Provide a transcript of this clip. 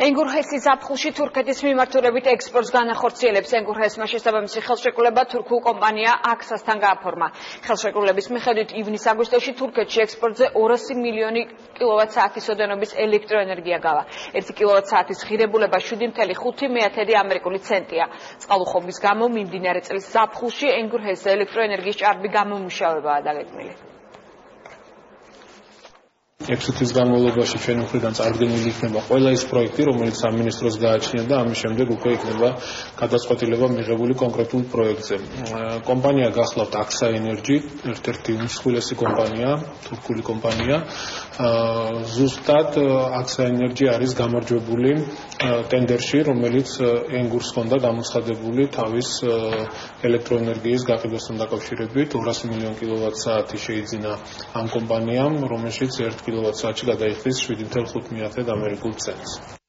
ენგურჰესის ზაფხულში თურქეთის მიმართულებით ექსპორტს განახორციელებს. ენგურჰესმა შესაბამისი ხელშეკრულება თურქულ კომპანია აქსასთან გააფორმა. ხელშეკრულების მიხედვით ივნის-აგვისტოში თურქეთში ექსპორტზე 200 მილიონი კილოვატ-საათის ოდენობის ელექტროენერგია გავა. 1 კილოვატ-საათის ღირებულება 7.5 ამერიკული ცენტია. წყალუხობის გამო მიმდინარე წლის ზაფხულში ენგურჰესზე ელექტროენერგიის ჭარბი გამომუშავებაა დაგეგმილი. 6 თვის განმავლობაში ჩვენი მხრიდან წარდგენილი იქნება ყველა ის პროექტი, რომელიც სამინისტროს გააჩნია და ამის შემდეგ უკვე იქნება გადაწყვეტილება მიღებული კონკრეტულ პროექტზე. კომპანია გახლავთ AXA Energy, ერთ-ერთი უმსხვილესი კომპანია, თურქული კომპანია. ზუსტად AXA Energy არის გამარჯვებული ტენდერში, რომელიც ენგურს ჰქონდა გამოცხადებული თავის ელექტროენერგიის გაყიდვასთან დაკავშირებით. 200 მილიონი კილოვატ-საათი შეიძინა ამ კომპანიამ, რომელშიც 1 კილოვატ-საათში გადაიხდის 7.5 ამერიკულ ცენტს.